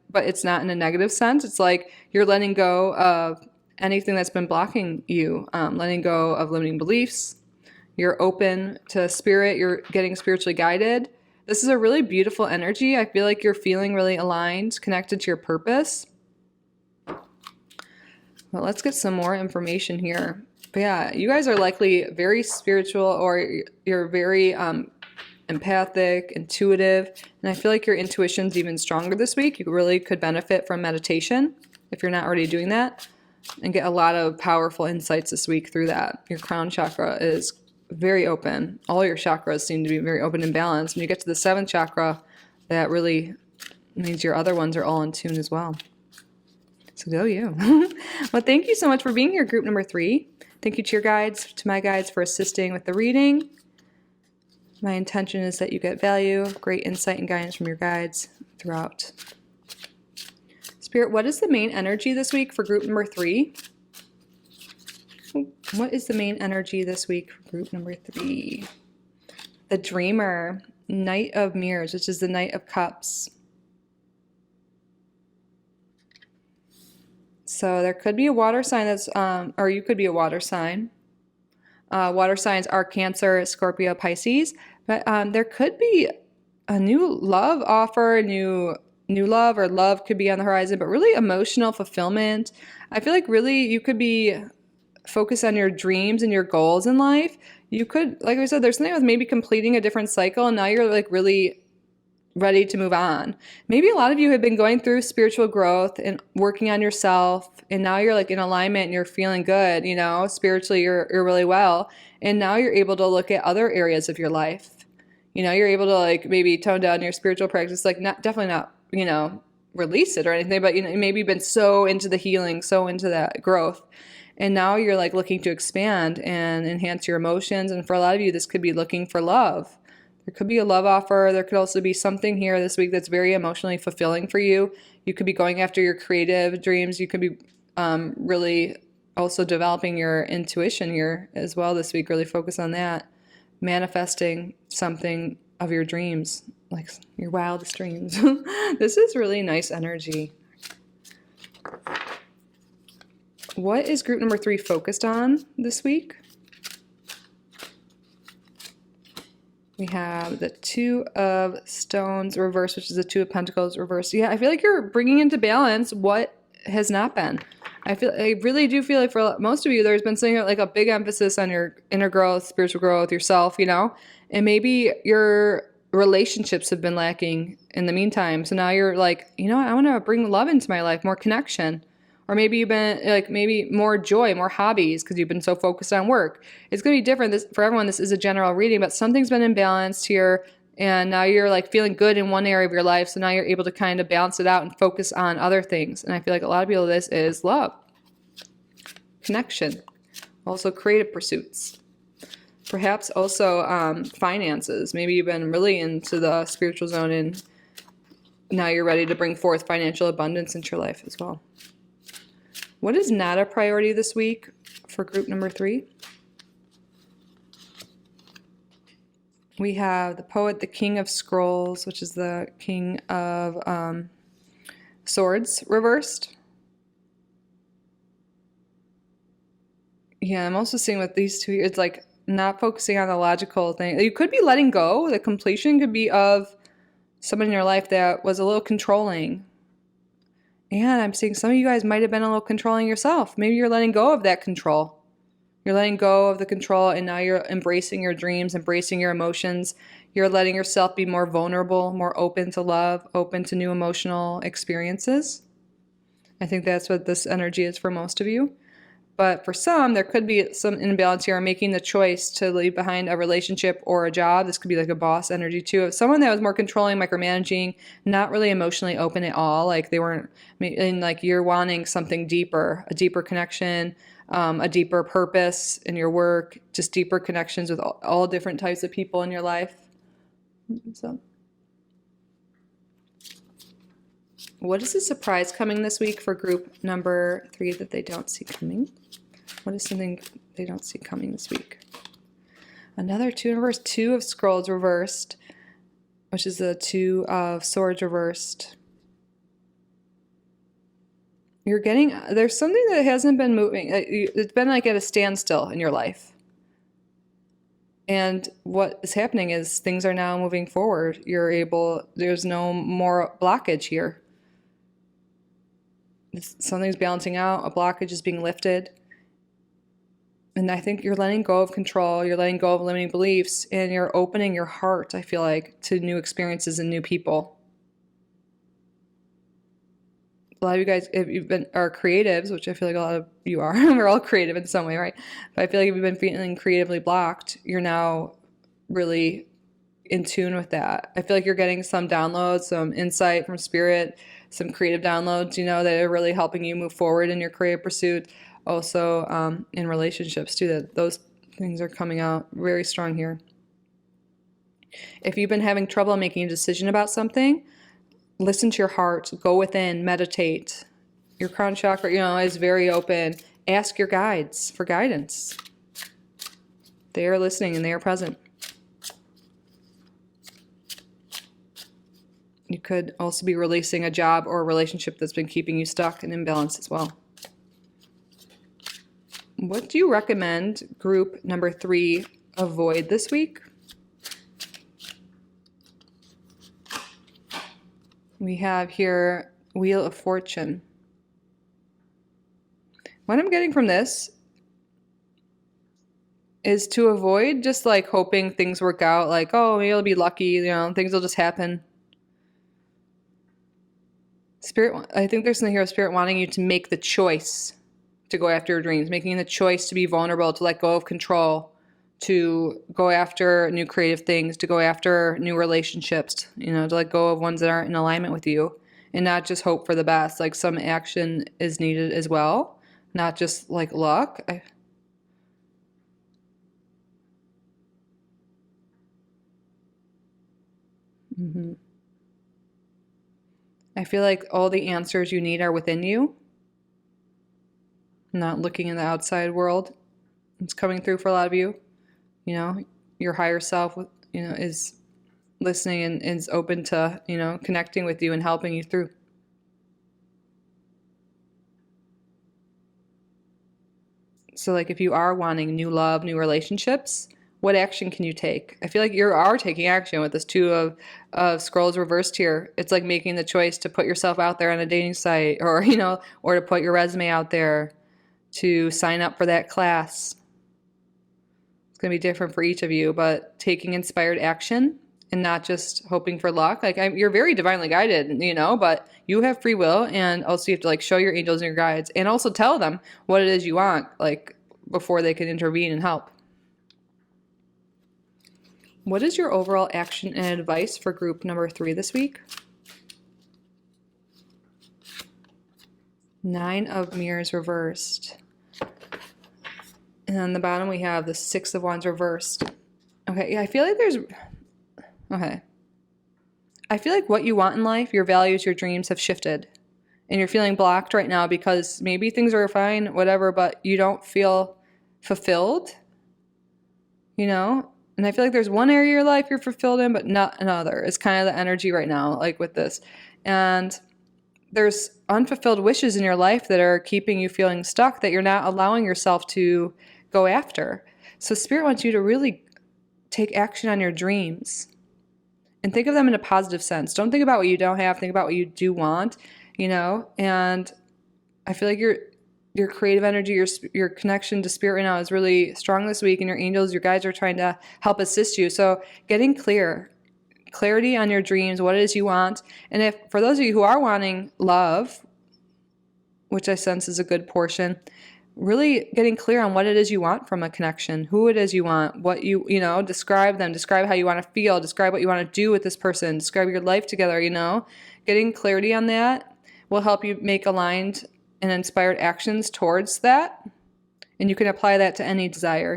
but it's not in a negative sense. It's like you're letting go of anything that's been blocking you, letting go of limiting beliefs. You're open to spirit. You're getting spiritually guided. This is a really beautiful energy. I feel like you're feeling really aligned, connected to your purpose. Well, let's get some more information here. But yeah, you guys are likely very spiritual, or you're very empathic, intuitive, and I feel like your intuition's even stronger this week. You really could benefit from meditation if you're not already doing that. and get a lot of powerful insights this week through that. Your crown chakra is very open. All your chakras seem to be very open and balanced. When you get to the 7th chakra, that really means your other ones are all in tune as well. So go you. Well, thank you so much for being here, group number 3. Thank you to your guides, to my guides for assisting with the reading. My intention is that you get value, great insight and guidance from your guides throughout. Spirit, what is the main energy this week for group number 3? What is the main energy this week for group number 3? The Dreamer, Knight of Mirrors, which is the Knight of Cups. So there could be a water sign that's, or you could be a water sign. Water signs are Cancer, Scorpio, Pisces, but there could be a new love offer, new love, or love could be on the horizon, but really emotional fulfillment. I feel like really you could be focused on your dreams and your goals in life. You could, like I said, there's something with maybe completing a different cycle, and now you're like really ready to move on. Maybe a lot of you have been going through spiritual growth and working on yourself, and now you're like in alignment and you're feeling good, you know, spiritually you're really well, and now you're able to look at other areas of your life. You know, you're able to like maybe tone down your spiritual practice, like definitely not, you know, release it or anything, but you know, maybe you've been so into the healing, so into that growth, and now you're like looking to expand and enhance your emotions. And for a lot of you, this could be looking for love. There could be a love offer. There could also be something here this week that's very emotionally fulfilling for you. You could be going after your creative dreams. You could be really also developing your intuition here as well this week. Really focus on that. Manifesting something of your dreams, like your wildest dreams. This is really nice energy. What is group number 3 focused on this week? We have the 2 of Stones reversed, which is the 2 of Pentacles reversed. Yeah, I feel like you're bringing into balance what has not been. I really do feel like for most of you, there's been something like a big emphasis on your inner growth, spiritual growth, yourself, you know, and maybe your relationships have been lacking in the meantime. So now you're like, you know, I want to bring love into my life, more connection. Or maybe you've been like maybe more joy, more hobbies because you've been so focused on work. It's going to be different for everyone. This is a general reading, but something's been imbalanced here. And now you're like feeling good in one area of your life. So now you're able to kind of balance it out and focus on other things. And I feel like a lot of people, this is love, connection, also creative pursuits, perhaps also finances. Maybe you've been really into the spiritual zone and now you're ready to bring forth financial abundance into your life as well. What is not a priority this week for group number 3? We have the Poet, the King of Scrolls, which is the King of Swords reversed. Yeah, I'm also seeing with these two, it's like not focusing on the logical thing. You could be letting go. The completion could be of someone in your life that was a little controlling. And I'm seeing some of you guys might have been a little controlling yourself. Maybe you're letting go of that control. You're letting go of the control and now you're embracing your dreams, embracing your emotions. You're letting yourself be more vulnerable, more open to love, open to new emotional experiences. I think that's what this energy is for most of you. But for some, there could be some imbalance here, making the choice to leave behind a relationship or a job. This could be like a boss energy too. Of someone that was more controlling, micromanaging, not really emotionally open at all. Like they weren't, and like you're wanting something deeper, a deeper connection, a deeper purpose in your work, just deeper connections with all different types of people in your life. So, what is the surprise coming this week for group number 3 that they don't see coming? What is something they don't see coming this week? Another 2 in reverse, 2 of Scrolls reversed, which is the 2 of Swords reversed. You're getting, there's something that hasn't been moving. It's been like at a standstill in your life. And what is happening is things are now moving forward. You're able, there's no more blockage here. Something's balancing out, a blockage is being lifted. And I think you're letting go of control, you're letting go of limiting beliefs, and you're opening your heart, I feel like, to new experiences and new people. a lot of you guys, if you've been are creatives, which I feel like a lot of you are, we're all creative in some way, right? But I feel like if you've been feeling creatively blocked, you're now really in tune with that. I feel like you're getting some downloads, some insight from spirit, some creative downloads, that are really helping you move forward in your creative pursuit. Also, in relationships too, that those things are coming out very strong here. If you've been having trouble making a decision about something, listen to your heart, go within, meditate. Your crown chakra, is very open. Ask your guides for guidance. They are listening and they are present. You could also be releasing a job or a relationship that's been keeping you stuck and imbalanced as well. What do you recommend group number 3 avoid this week? We have here Wheel of Fortune. What I'm getting from this is to avoid just like hoping things work out, like, oh, maybe I'll be lucky, things will just happen. Spirit, I think there's something here of Spirit wanting you to make the choice to go after your dreams, making the choice to be vulnerable, to let go of control, to go after new creative things, to go after new relationships, to let go of ones that aren't in alignment with you, and not just hope for the best. Like some action is needed as well, not just like luck. I feel like all the answers you need are within you, not looking in the outside world. It's coming through for a lot of you. Your higher self, is listening and is open to, connecting with you and helping you through. So like if you are wanting new love, new relationships, what action can you take? I feel like you are taking action with this 2 of scrolls reversed here. It's like making the choice to put yourself out there on a dating site or, or to put your resume out there, to sign up for that class. It's going to be different for each of you, but taking inspired action and not just hoping for luck. Like you're very divinely guided, but you have free will, and also you have to like show your angels and your guides and also tell them what it is you want, like before they can intervene and help. What is your overall action and advice for group number 3 this week? 9 of Mirrors reversed. And on the bottom we have the 6 of Wands reversed. Okay, yeah, I feel like I feel like what you want in life, your values, your dreams have shifted. And you're feeling blocked right now because maybe things are fine, whatever, but you don't feel fulfilled, And I feel like there's one area of your life you're fulfilled in, but not another. It's kind of the energy right now, like with this. And there's unfulfilled wishes in your life that are keeping you feeling stuck, that you're not allowing yourself to go after. So Spirit wants you to really take action on your dreams and think of them in a positive sense. Don't think about what you don't have. Think about what you do want, And I feel like your creative energy, your connection to Spirit right now is really strong this week, and your angels, your guides are trying to help assist you. So getting clarity on your dreams, what it is you want. And if for those of you who are wanting love, which I sense is a good portion, really getting clear on what it is you want from a connection, who it is you want, what describe them, describe how you want to feel, describe what you want to do with this person, describe your life together, Getting clarity on that will help you make aligned and inspired actions towards that. And you can apply that to any desire,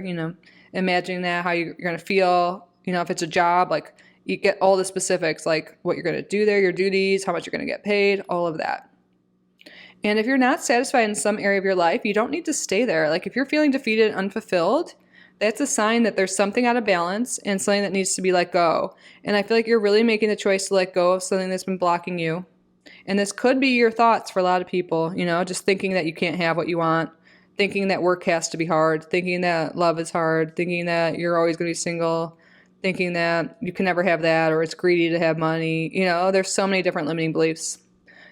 imagining that, how you're going to feel, if it's a job, like you get all the specifics, like what you're going to do there, your duties, how much you're going to get paid, all of that. And if you're not satisfied in some area of your life, you don't need to stay there. Like if you're feeling defeated and unfulfilled, that's a sign that there's something out of balance and something that needs to be let go. And I feel like you're really making the choice to let go of something that's been blocking you. And this could be your thoughts for a lot of people, just thinking that you can't have what you want, thinking that work has to be hard, thinking that love is hard, thinking that you're always going to be single, thinking that you can never have that, or it's greedy to have money. There's so many different limiting beliefs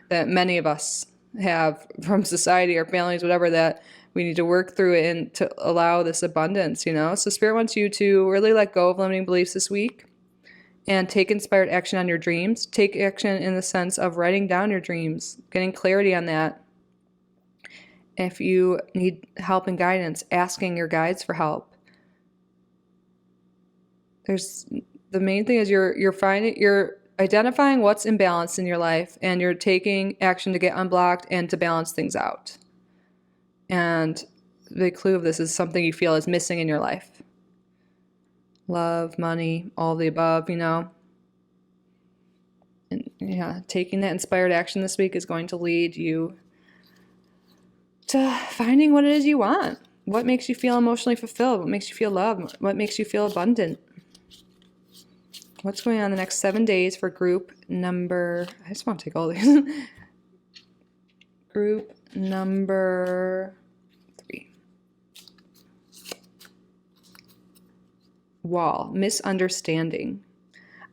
that many of us have from society or families, whatever, that we need to work through it and to allow this abundance, So Spirit wants you to really let go of limiting beliefs this week and take inspired action on your dreams. Take action in the sense of writing down your dreams, getting clarity on that. If you need help and guidance, asking your guides for help. The main thing is you're identifying what's imbalanced in your life, and you're taking action to get unblocked and to balance things out. And the clue of this is something you feel is missing in your life. Love, money, all the above, And yeah, taking that inspired action this week is going to lead you to finding what it is you want. What makes you feel emotionally fulfilled? What makes you feel loved? What makes you feel abundant? What's going on the next 7 days for group number... I just want to take all these. Group number 3. Wall. Misunderstanding.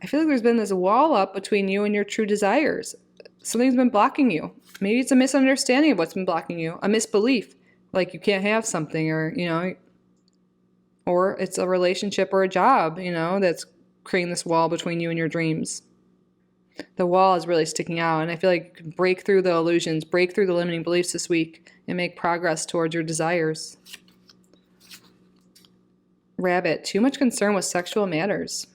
I feel like there's been this wall up between you and your true desires. Something's been blocking you. Maybe it's a misunderstanding of what's been blocking you. A misbelief. Like you can't have something, or, or it's a relationship or a job, that's creating this wall between you and your dreams. The wall is really sticking out, and I feel like you can break through the illusions, break through the limiting beliefs this week, and make progress towards your desires. Rabbit, too much concern with sexual matters.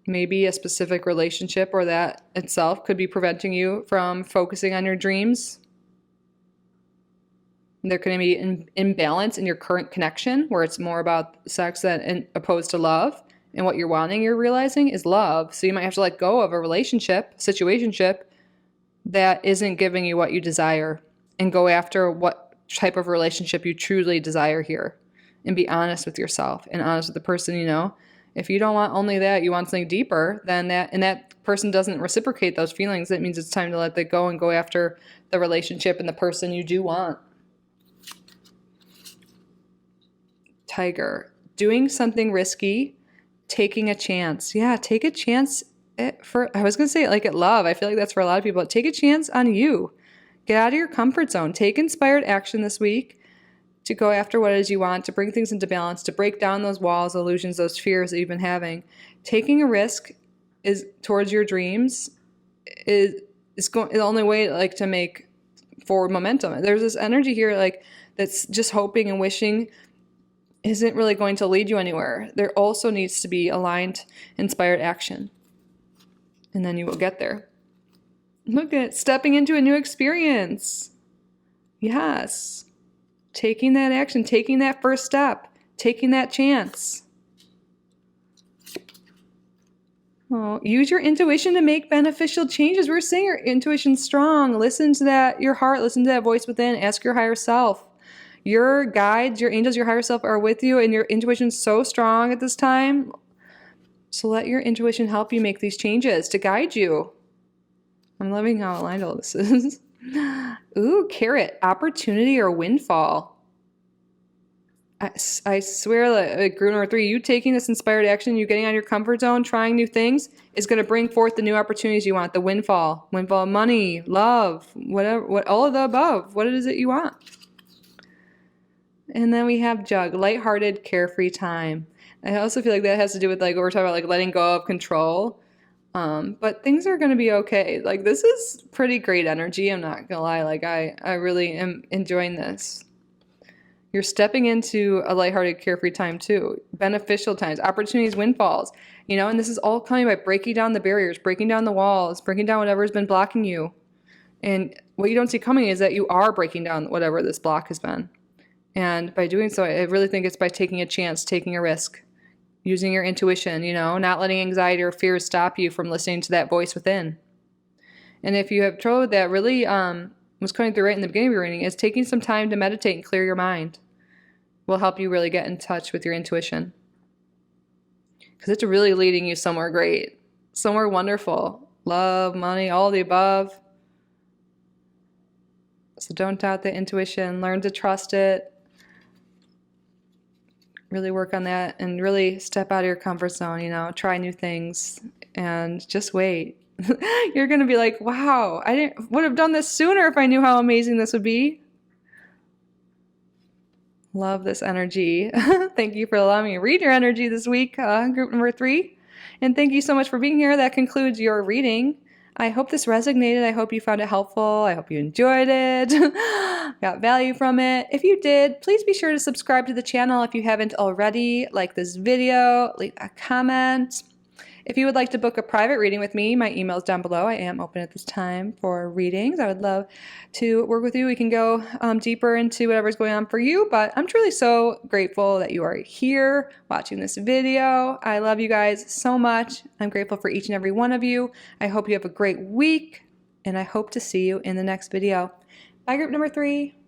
Maybe a specific relationship or that itself could be preventing you from focusing on your dreams. There could be an imbalance in your current connection where it's more about sex than opposed to love. And what you're wanting, you're realizing, is love. So you might have to let go of a relationship, situationship that isn't giving you what you desire, and go after what type of relationship you truly desire here. And be honest with yourself and honest with the person you know. If you don't want only that, you want something deeper than that, and that person doesn't reciprocate those feelings, that means it's time to let that go and go after the relationship and the person you do want. Tiger, doing something risky, taking a chance. Yeah, take a chance I was going to say it like at love. I feel like that's for a lot of people. Take a chance on you. Get out of your comfort zone. Take inspired action this week to go after what it is you want, to bring things into balance, to break down those walls, illusions, those fears that you've been having. Taking a risk is towards your dreams is the only way to make forward momentum. There's this energy here that's just hoping and wishing isn't really going to lead you anywhere. There also needs to be aligned, inspired action. And then you will get there. Look at stepping into a new experience. Yes. Taking that action, taking that first step, taking that chance. Oh, use your intuition to make beneficial changes. We're saying your intuition's strong. Listen to your heart, listen to that voice within. Ask your higher self. Your guides, your angels, your higher self are with you, and your intuition's so strong at this time. So let your intuition help you make these changes to guide you. I'm loving how aligned all this is. Ooh, carrot, opportunity or windfall. I swear that group number 3, you taking this inspired action, you getting out of your comfort zone, trying new things, is going to bring forth the new opportunities you want. The windfall of money, love, whatever, all of the above. What is it you want? And then we have jug, lighthearted, carefree time. I also feel like that has to do with what we're talking about, letting go of control. But things are going to be okay. This is pretty great energy. I'm not going to lie. I really am enjoying this. You're stepping into a lighthearted, carefree time too. Beneficial times, opportunities, windfalls, and this is all coming by breaking down the barriers, breaking down the walls, breaking down whatever has been blocking you. And what you don't see coming is that you are breaking down whatever this block has been. And by doing so, I really think it's by taking a chance, taking a risk, using your intuition, not letting anxiety or fears stop you from listening to that voice within. And if you have trouble with that, really what's coming through right in the beginning of your reading is taking some time to meditate and clear your mind will help you really get in touch with your intuition. Because it's really leading you somewhere great, somewhere wonderful. Love, money, all the above. So don't doubt the intuition. Learn to trust it. Really work on that and really step out of your comfort zone, try new things and just wait. You're going to be like, wow, would have done this sooner if I knew how amazing this would be. Love this energy. Thank you for allowing me to read your energy this week, group number 3. And thank you so much for being here. That concludes your reading. I hope this resonated. I hope you found it helpful. I hope you enjoyed it, got value from it. If you did, please be sure to subscribe to the channel if you haven't already. Like this video, leave a comment. If you would like to book a private reading with me, my email is down below. I am open at this time for readings. I would love to work with you. We can go deeper into whatever's going on for you, but I'm truly so grateful that you are here watching this video. I love you guys so much. I'm grateful for each and every one of you. I hope you have a great week, and I hope to see you in the next video. Bye, group number 3.